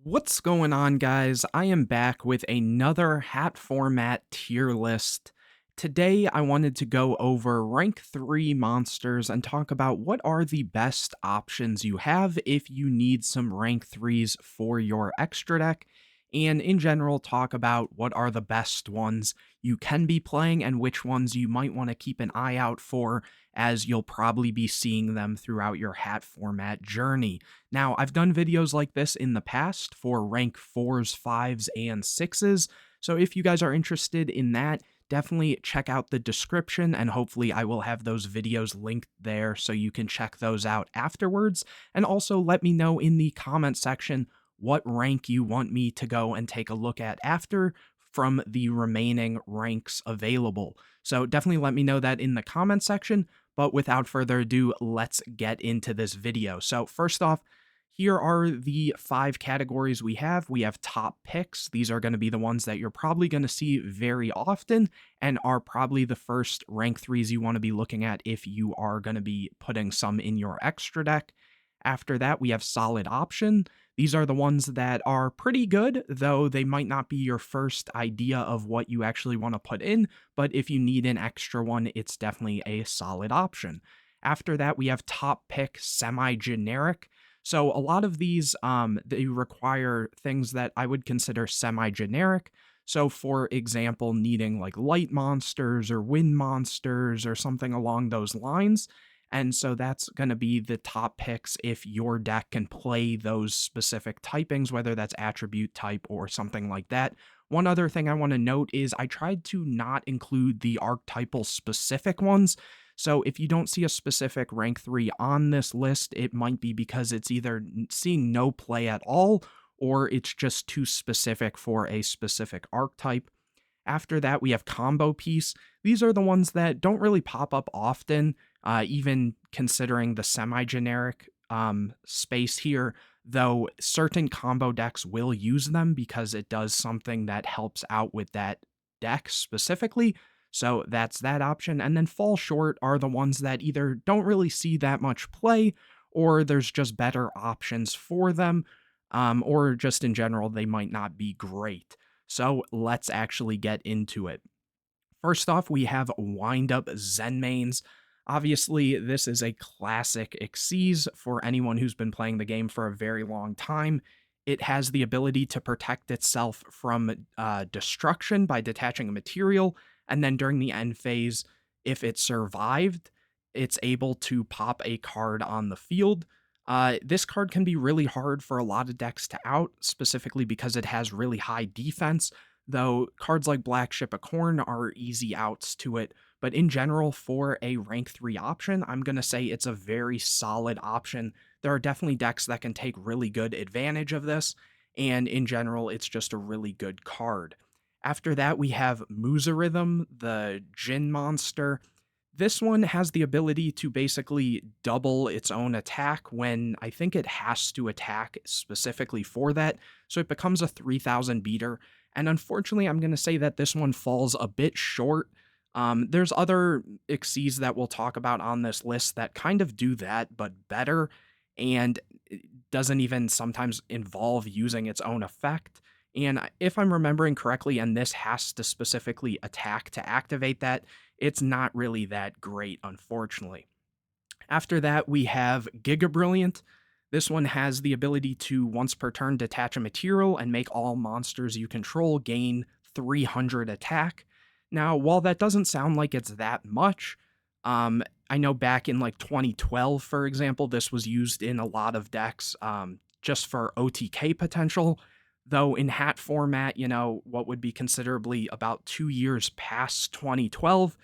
What's going on, guys? I am back with another H.A.T format tier list. Today, I wanted to go over rank 3 monsters and talk about what are the best options you have if you need some rank 3s for your extra deck, and in general, talk about what are the best ones you can be playing and which ones you might want to keep an eye out for, as you'll probably be seeing them throughout your H.A.T format journey. Now, I've done videos like this in the past for rank 4s, 5s, and 6s, so if you guys are interested in that, definitely check out the description, and hopefully I will have those videos linked there so you can check those out afterwards, and also let me know in the comment section what rank you want me to go and take a look at after from the remaining ranks available. So definitely let me know that in the comment section, but without further ado, let's get into this video. So first off, here are the 5 categories we have. We have top picks. These are going to be the ones that you're probably going to see very often and are probably the first rank 3s you want to be looking at if you are going to be putting some in your extra deck. After that, we have solid option. These are the ones that are pretty good, though they might not be your first idea of what you actually want to put in, but if you need an extra one, it's definitely a solid option. After that, we have top pick semi-generic. So a lot of these, they require things that I would consider semi-generic. So for example, needing like light monsters or wind monsters or something along those lines. And so that's going to be the top picks if your deck can play those specific typings, whether that's attribute type or something like that. One other thing I want to note is I tried to not include the archetypal specific ones. So if you don't see a specific rank 3 on this list, it might be because it's either seeing no play at all or it's just too specific for a specific archetype. After that, we have combo piece. These are the ones that don't really pop up often, even considering the semi-generic space here, though certain combo decks will use them because it does something that helps out with that deck specifically. So that's that option. And then fall short are the ones that either don't really see that much play, or there's just better options for them, or just in general, they might not be great. So let's actually get into it. First off, we have Wind Up Zenmaines. Obviously, this is a classic Xyz for anyone who's been playing the game for a very long time. It has the ability to protect itself from destruction by detaching a material, and then during the end phase, if it survived, it's able to pop a card on the field. This card can be really hard for a lot of decks to out, specifically because it has really high defense, though cards like Black Ship of Corn are easy outs to it. But in general, for a rank 3 option, I'm going to say it's a very solid option. There are definitely decks that can take really good advantage of this, and in general, it's just a really good card. After that, we have Muzaridhim, the Djinn monster. This one has the ability to basically double its own attack when I think it has to attack specifically for that, so it becomes a 3,000 beater, and unfortunately I'm going to say that this one falls a bit short. There's other Xyzs that we'll talk about on this list that kind of do that, but better, and it doesn't even sometimes involve using its own effect. And if I'm remembering correctly, and this has to specifically attack to activate that, it's not really that great, unfortunately. After that, we have Giga Brilliant. This one has the ability to, once per turn, detach a material and make all monsters you control gain 300 attack. Now, while that doesn't sound like it's that much, I know back in like 2012, for example, this was used in a lot of decks just for OTK potential. Though in H.A.T format, what would be considerably about 2 years past 2012,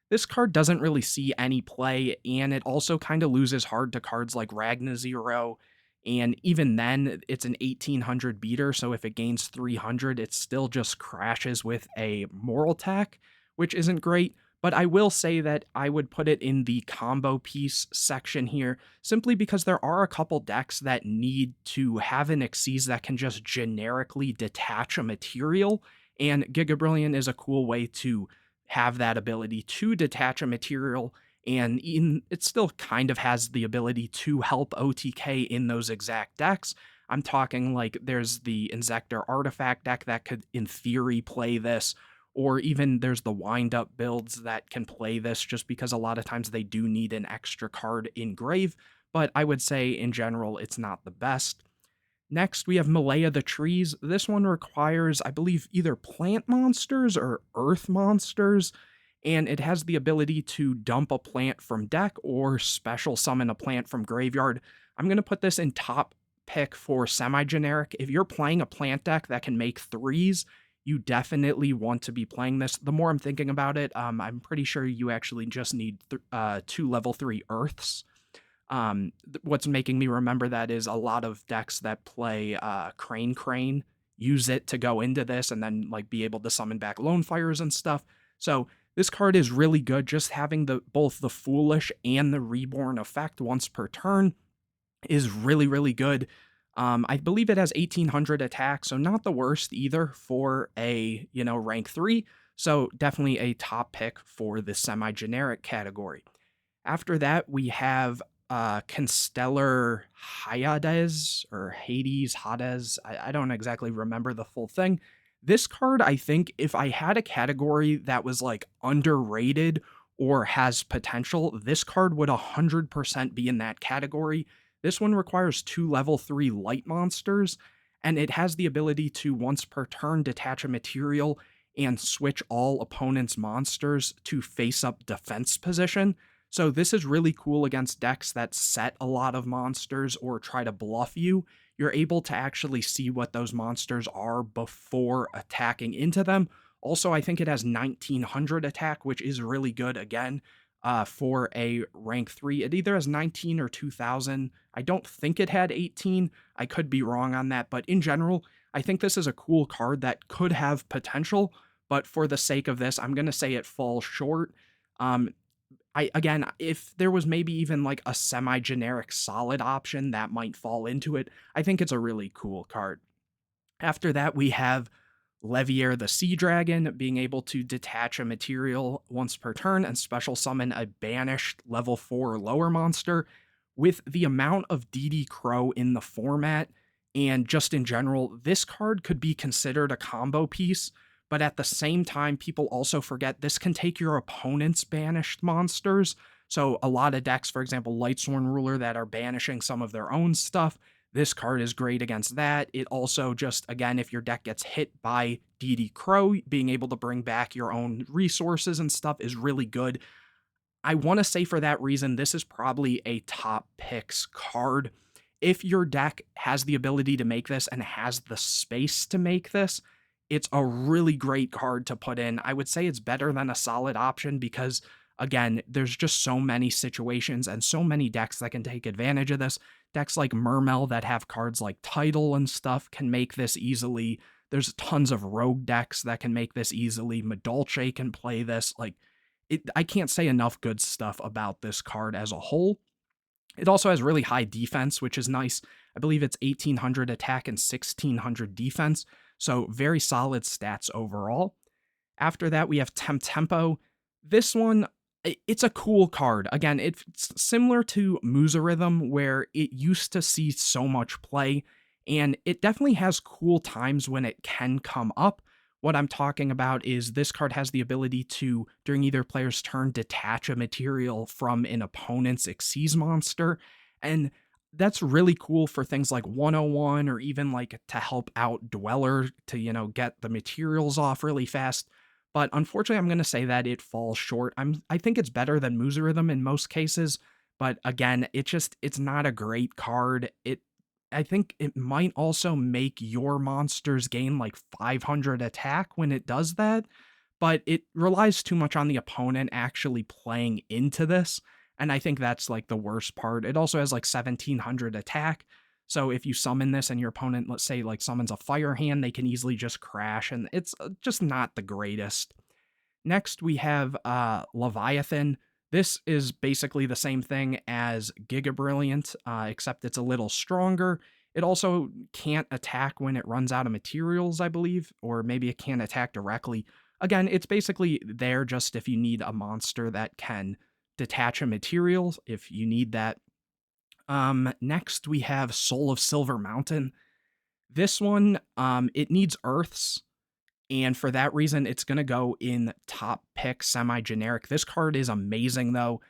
this card doesn't really see any play, and it also kind of loses hard to cards like Ragna Zero, and even then, it's an 1800 beater, so if it gains 300, it still just crashes with a Moral Attack, which isn't great, but I will say that I would put it in the combo piece section here, simply because there are a couple decks that need to have an Xyz that can just generically detach a material, and Giga Brilliant is a cool way to have that ability to detach a material, and it still kind of has the ability to help OTK in those exact decks. I'm talking like there's the Insector artifact deck that could, in theory, play this, or even there's the wind up builds that can play this just because a lot of times they do need an extra card in grave. But I would say in general, it's not the best. Next, we have Malaya the Trees. This one requires, I believe, either plant monsters or earth monsters, and it has the ability to dump a plant from deck or special summon a plant from graveyard. I'm going to put this in top pick for semi-generic. If you're playing a plant deck that can make threes, you definitely want to be playing this. The more I'm thinking about it, I'm pretty sure you actually just need 2 level 3 earths. What's making me remember that is a lot of decks that play Crane use it to go into this and then like be able to summon back Lone Fires and stuff. So this card is really good. Just having both the Foolish and the Reborn effect once per turn is really, really good. I believe it has 1800 attack, so not the worst either for a, rank 3. So definitely a top pick for the semi-generic category. After that, we have Constellar Hyades or Hades. I don't exactly remember the full thing. This card, I think, if I had a category that was like underrated or has potential, this card would 100% be in that category. This one requires 2 level 3 light monsters, and it has the ability to once per turn detach a material and switch all opponents' monsters to face up defense position. So this is really cool against decks that set a lot of monsters or try to bluff you. You're able to actually see what those monsters are before attacking into them. Also, I think it has 1900 attack, which is really good again for a rank 3. It either has 19 or 2000. I don't think it had 18. I could be wrong on that, but in general, I think this is a cool card that could have potential, but for the sake of this, I'm going to say it falls short. Again, if there was maybe even like a semi-generic solid option that might fall into it, I think it's a really cool card. After that, we have Levier the Sea Dragon, being able to detach a material once per turn and special summon a banished level 4 or lower monster. With the amount of DD Crow in the format, and just in general, this card could be considered a combo piece, but at the same time, people also forget this can take your opponent's banished monsters. So a lot of decks, for example, Lightsworn Ruler, that are banishing some of their own stuff, this card is great against that. It also just, again, if your deck gets hit by DD Crow, being able to bring back your own resources and stuff is really good. I want to say for that reason, this is probably a top picks card. If your deck has the ability to make this and has the space to make this, it's a really great card to put in. I would say it's better than a solid option because, again, there's just so many situations and so many decks that can take advantage of this. Decks like Mermail that have cards like Tidal and stuff can make this easily. There's tons of rogue decks that can make this easily. Madolche can play this. I can't say enough good stuff about this card as a whole. It also has really high defense, which is nice. I believe it's 1800 attack and 1600 defense, so very solid stats overall. After that, we have Tempo. This one, it's a cool card. Again, it's similar to Musa where it used to see so much play, and it definitely has cool times when it can come up. What I'm talking about is this card has the ability to, during either player's turn, detach a material from an opponent's Xyz monster, and that's really cool for things like 101 or even like to help out Dweller to, get the materials off really fast. But unfortunately, I'm going to say that it falls short. I think it's better than Musa in most cases, but again, it's not a great card. I think it might also make your monsters gain like 500 attack when it does that, but it relies too much on the opponent actually playing into this, and I think that's like the worst part. It also has like 1700 attack, so if you summon this and your opponent, let's say, like summons a fire hand, they can easily just crash, and it's just not the greatest. Next, we have Leviathan. This is basically the same thing as Giga Brilliant, except it's a little stronger. It also can't attack when it runs out of materials, I believe, or maybe it can't attack directly. Again, it's basically there just if you need a monster that can detach a material, if you need that. Next, we have Soul of Silver Mountain. This one, it needs earths, and for that reason, it's gonna go in top pick semi-generic. This card is amazing though.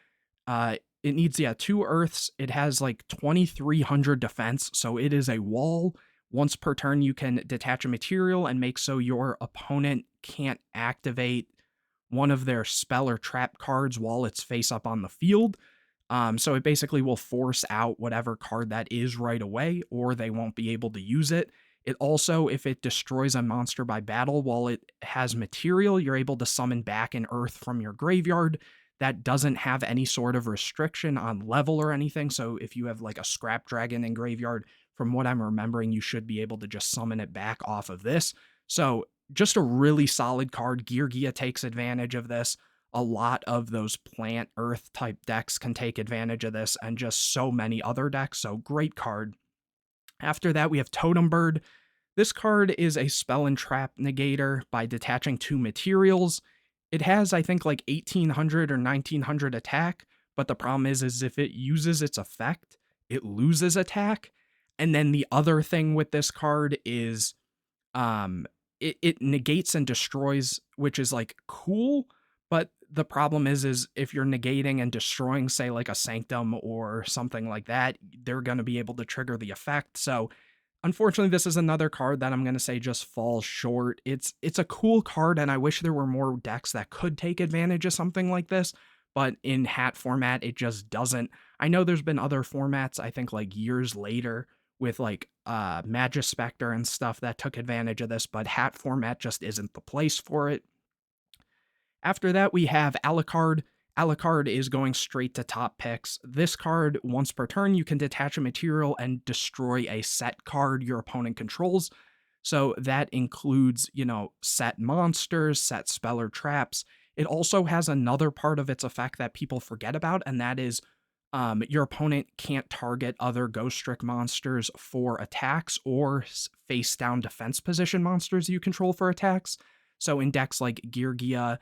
It needs, yeah, 2 earths. It has like 2,300 defense, so it is a wall. Once per turn, you can detach a material and make so your opponent can't activate one of their spell or trap cards while it's face up on the field. So it basically will force out whatever card that is right away, or they won't be able to use it. It also, if it destroys a monster by battle while it has material, you're able to summon back an earth from your graveyard. That doesn't have any sort of restriction on level or anything. So if you have like a scrap dragon in graveyard, from what I'm remembering, you should be able to just summon it back off of this. So just a really solid card. Geargia takes advantage of this. A lot of those plant earth type decks can take advantage of this, and just so many other decks. So great card. After that, we have Totem Bird. This card is a spell and trap negator by detaching 2 materials. It has, I think, like 1,800 or 1,900 attack, but the problem is if it uses its effect, it loses attack. And then the other thing with this card is it negates and destroys, which is like cool, but the problem is if you're negating and destroying, say, like a sanctum or something like that, they're going to be able to trigger the effect. So unfortunately, this is another card that I'm going to say just falls short. It's a cool card, and I wish there were more decks that could take advantage of something like this, but in hat format, it just doesn't. I know there's been other formats, I think like years later, with like Magispector and stuff that took advantage of this, but hat format just isn't the place for it. After that, we have Alucard. Alucard is going straight to top picks. This card, once per turn, you can detach a material and destroy a set card your opponent controls. So that includes, set monsters, set spell or traps. It also has another part of its effect that people forget about, and that is your opponent can't target other Ghost Trick monsters for attacks or face down defense position monsters you control for attacks. So in decks like Geargia,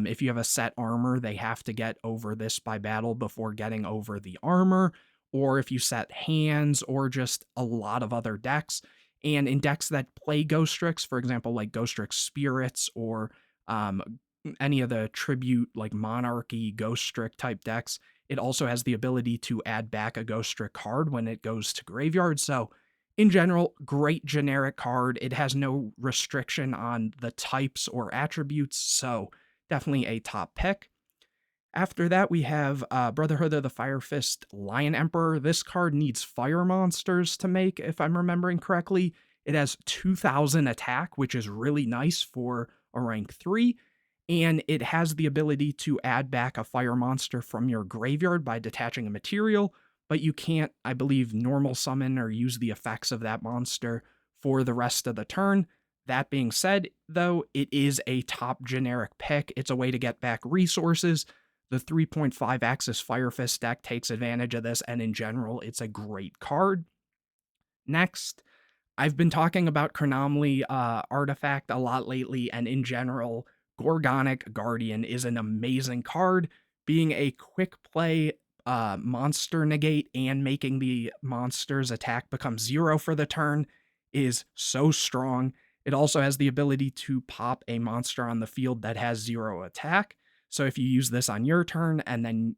if you have a set armor, they have to get over this by battle before getting over the armor, or if you set hands, or just a lot of other decks. And in decks that play Ghost Tricks, for example, like Ghost Trick Spirits or um, any of the tribute, like Monarchy, Ghost Trick type decks, it also has the ability to add back a Ghost Trick card when it goes to graveyard. So in general, great generic card. It has no restriction on the types or attributes, so definitely a top pick. After that, we have Brotherhood of the Fire Fist Lion Emperor. This card needs fire monsters to make, if I'm remembering correctly. It has 2,000 attack, which is really nice for a rank 3. And it has the ability to add back a fire monster from your graveyard by detaching a material, but you can't, I believe, normal summon or use the effects of that monster for the rest of the turn. That being said, though, it is a top generic pick. It's a way to get back resources. The 3.5 Axis Fire Fist deck takes advantage of this, and in general, it's a great card. Next, I've been talking about Chronomaly Artifact a lot lately, and in general, Gorgonic Guardian is an amazing card. Being a quick play monster negate and making the monster's attack become 0 for the turn is so strong. It also has the ability to pop a monster on the field that has 0 attack. So if you use this on your turn and then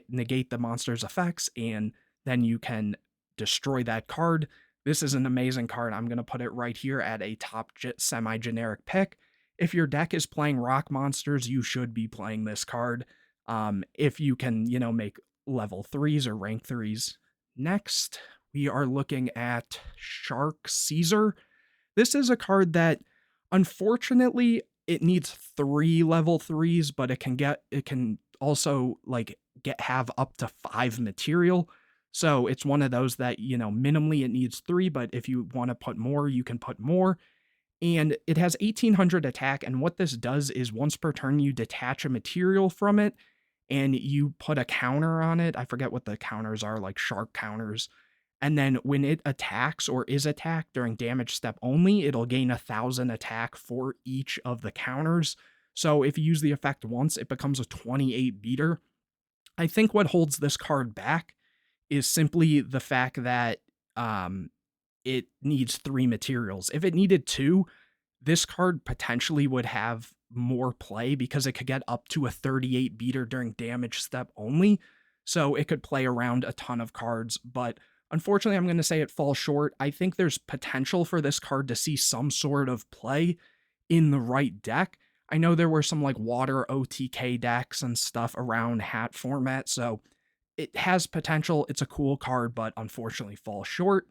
negate the monster's effects, and then you can destroy that card, this is an amazing card. I'm going to put it right here at a top semi-generic pick. If your deck is playing rock monsters, you should be playing this card. If you can, make level 3s or rank 3s. Next, we are looking at Shark Caesar. This is a card that, unfortunately, it needs 3 level 3s, but it can also have up to 5 material. So it's one of those that, minimally it needs 3, but if you want to put more, you can put more. And it has 1,800 attack, and what this does is once per turn you detach a material from it, and you put a counter on it. I forget what the counters are, like shark counters. And then when it attacks or is attacked during damage step only, it'll gain 1,000 attack for each of the counters. So if you use the effect once, it becomes a 28 beater. I think what holds this card back is simply the fact that it needs 3 materials. If it needed 2, this card potentially would have more play because it could get up to a 38 beater during damage step only. So it could play around a ton of cards, but unfortunately, I'm going to say it falls short. I think there's potential for this card to see some sort of play in the right deck. I know there were some like water OTK decks and stuff around hat format, so it has potential. It's a cool card, but unfortunately falls short.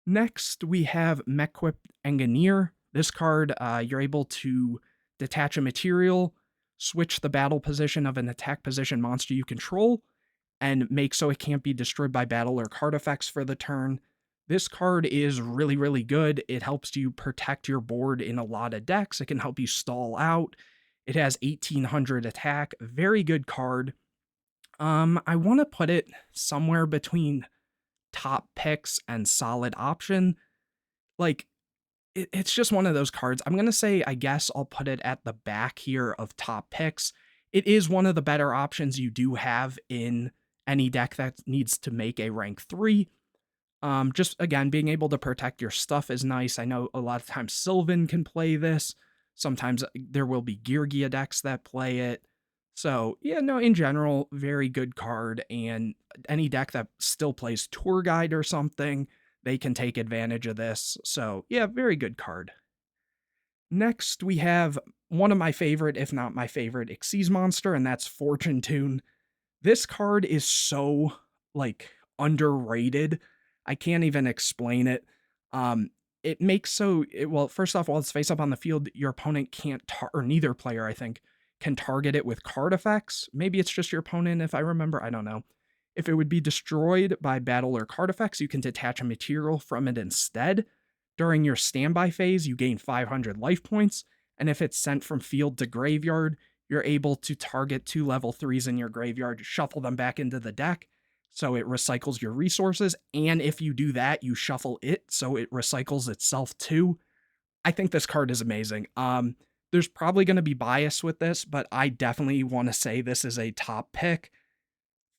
Next, we have Mequip Engineer. This card, you're able to detach a material, switch the battle position of an attack position monster you control, and make so it can't be destroyed by battle or card effects for the turn. This card is really, really good. It helps you protect your board in a lot of decks. It can help you stall out. It has 1800 attack. Very good card. I want to put it somewhere between top picks and solid option. Like, it's just one of those cards. I'm going to say, I guess I'll put it at the back here of top picks. It is one of the better options you do have in any deck that needs to make a rank 3. Just again, being able to protect your stuff is nice. I know a lot of times Sylvan can play this. Sometimes there will be Geargia decks that play it. So yeah, no, in general, very good card. And any deck that still plays Tour Guide or something, they can take advantage of this. So yeah, very good card. Next, we have one of my favorite, if not my favorite, Xyz monster, and that's Fortune Tune. This card is so, like, underrated. I can't even explain it. It makes well, first off, while it's face up on the field, your opponent can't, or neither player, I think, can target it with card effects. Maybe it's just your opponent, if I remember. I don't know. If it would be destroyed by battle or card effects, you can detach a material from it instead. During your standby phase, you gain 500 life points, and if it's sent from field to graveyard, you're able to target 2 level 3s in your graveyard, shuffle them back into the deck, so it recycles your resources, and if you do that, you shuffle it, so it recycles itself too. I think this card is amazing. There's probably going to be bias with this, but I definitely want to say this is a top pick.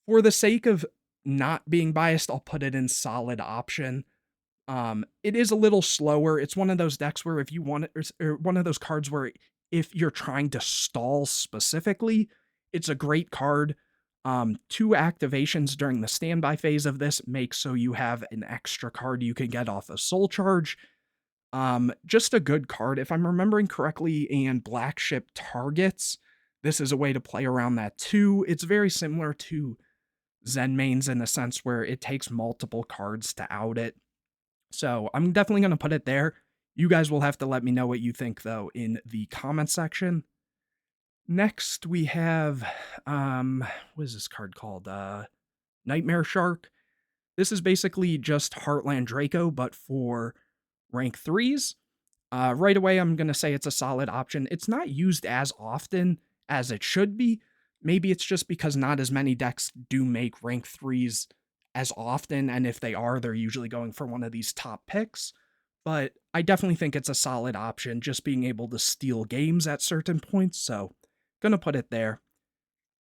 For the sake of not being biased, I'll put it in solid option. It is a little slower. It's one of those decks where if you want it, or one of those cards where if you're trying to stall specifically, it's a great card. 2 activations during the standby phase of this make so you have an extra card you can get off a soul charge. Just a good card. If I'm remembering correctly, and Black Ship targets, this is a way to play around that too. It's very similar to Zen mains in the sense where it takes multiple cards to out it. So I'm definitely going to put it there. You guys will have to let me know what you think, though, in the comment section. Next, we have, what is this card called? Nightmare Shark. This is basically just Heartland Draco, but for rank 3s. Right away, I'm going to say it's a solid option. It's not used as often as it should be. Maybe it's just because not as many decks do make rank 3s as often, and if they are, they're usually going for one of these top picks. But I definitely think it's a solid option, just being able to steal games at certain points, so gonna put it there.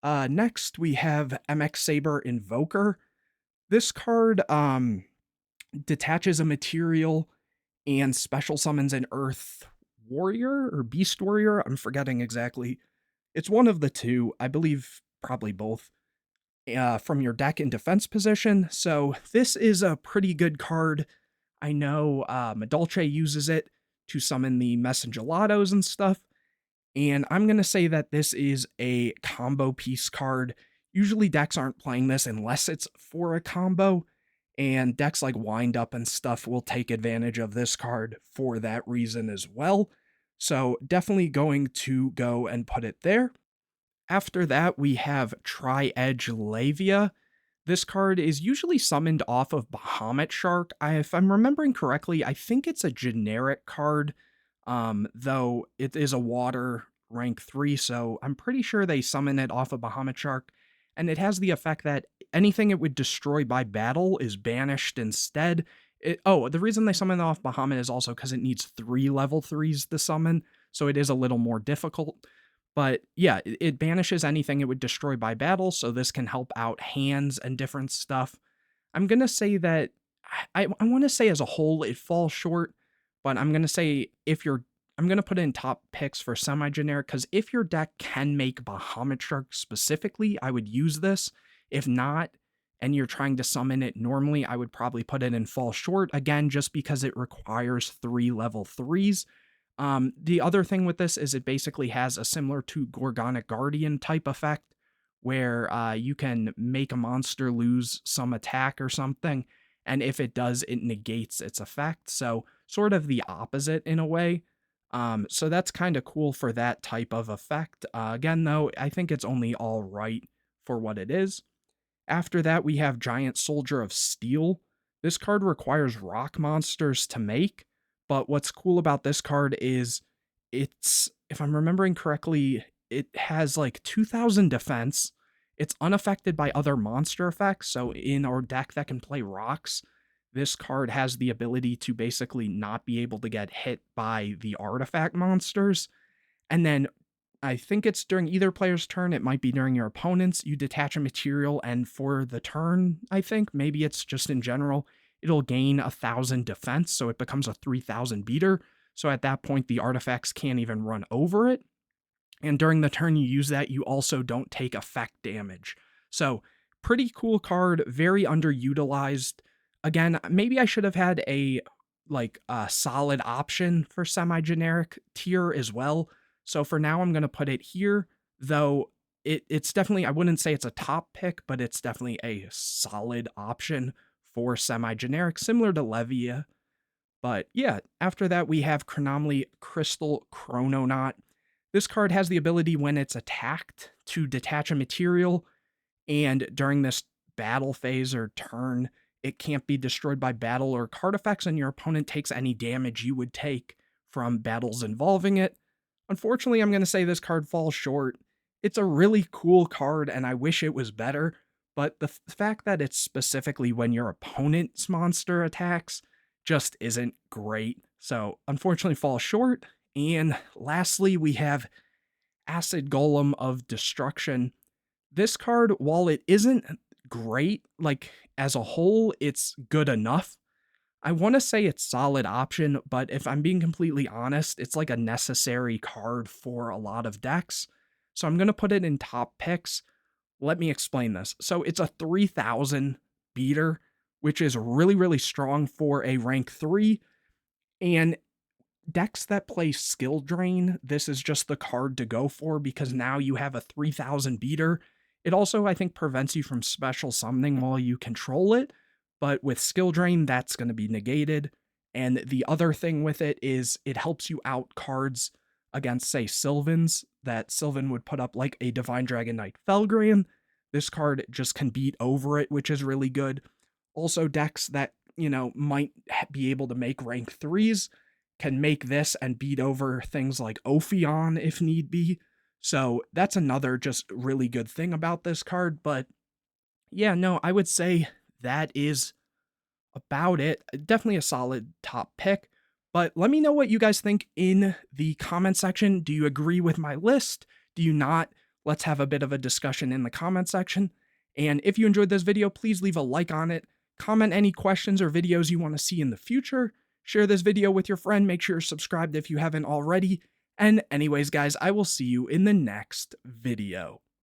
Next, we have MX Saber Invoker. This card detaches a material and special summons an Earth Warrior or Beast Warrior. I'm forgetting exactly. It's one of the two. I believe probably both. From your deck in defense position. So this is a pretty good card. I know Madolche uses it to summon the Messengelados and stuff. And I'm going to say that this is a combo piece card. Usually decks aren't playing this unless it's for a combo. And decks like Wind Up and stuff will take advantage of this card for that reason as well. So definitely going to go and put it there. After that, we have Tri-Edge Lavia. This card is usually summoned off of Bahamut Shark. If I'm remembering correctly, I think it's a generic card, though it is a water rank 3, so I'm pretty sure they summon it off of Bahamut Shark, and it has the effect that anything it would destroy by battle is banished instead. The reason they summon it off Bahamut is also because it needs 3 level 3s to summon, so it is a little more difficult. But yeah, it banishes anything it would destroy by battle, so this can help out hands and different stuff. I'm going to say that I want to say as a whole it falls short, but I'm going to say if you're I'm going to put in top picks for semi-generic because if your deck can make Bahamut Shark specifically, I would use this. If not, and you're trying to summon it normally, I would probably put it in fall short again, just because it requires 3 level 3s. The other thing with this is it basically has a similar to Gorgonic Guardian type effect, where you can make a monster lose some attack or something, and if it does, it negates its effect. So sort of the opposite in a way. So that's kind of cool for that type of effect. Again, though, I think it's only all right for what it is. After that, we have Giant Soldier of Steel. This card requires rock monsters to make, but what's cool about this card is if I'm remembering correctly, it has like 2000 defense. It's unaffected by other monster effects, so in our deck that can play rocks, this card has the ability to basically not be able to get hit by the artifact monsters. And then I think it's during either player's turn, it might be during your opponent's, you detach a material, and for the turn, I think, maybe it's just in general, it'll gain 1000 defense, so it becomes a 3000 beater. So at that point, the artifacts can't even run over it. And during the turn you use that, you also don't take effect damage. So pretty cool card, very underutilized. Again, maybe I should have had a solid option for semi-generic tier as well. So for now, I'm going to put it here, though it's definitely, I wouldn't say it's a top pick, but it's definitely a solid option for semi-generic, similar to Levia. But yeah, after that, we have Chronomaly Crystal Chrononaut. This card has the ability when it's attacked to detach a material, and during this battle phase or turn, it can't be destroyed by battle or card effects, and your opponent takes any damage you would take from battles involving it. Unfortunately, I'm going to say this card falls short. It's a really cool card, and I wish it was better, but the fact that it's specifically when your opponent's monster attacks just isn't great. So, unfortunately, falls short. And lastly, we have Acid Golem of Destruction. This card, while it isn't great, like as a whole, it's good enough. I want to say it's solid option, but if I'm being completely honest, it's like a necessary card for a lot of decks. So I'm going to put it in top picks. Let me explain this. So it's a 3000 beater, which is really, really strong for a rank 3. And decks that play Skill Drain, this is just the card to go for because now you have a 3000 beater. It also, I think, prevents you from special summoning while you control it, but with Skill Drain, that's going to be negated. And the other thing with it is it helps you out cards against, say, Sylvans, that Sylvan would put up like a Divine Dragon Knight Felgran. This card just can beat over it, which is really good. Also, decks that, might be able to make rank 3s can make this and beat over things like Ophion if need be. So that's another just really good thing about this card. But yeah, no, I would say that is about it. Definitely a solid top pick. But let me know what you guys think in the comment section. Do you agree with my list? Do you not? Let's have a bit of a discussion in the comment section. And if you enjoyed this video, please leave a like on it. Comment any questions or videos you want to see in the future. Share this video with your friend. Make sure you're subscribed if you haven't already. And anyways, guys, I will see you in the next video.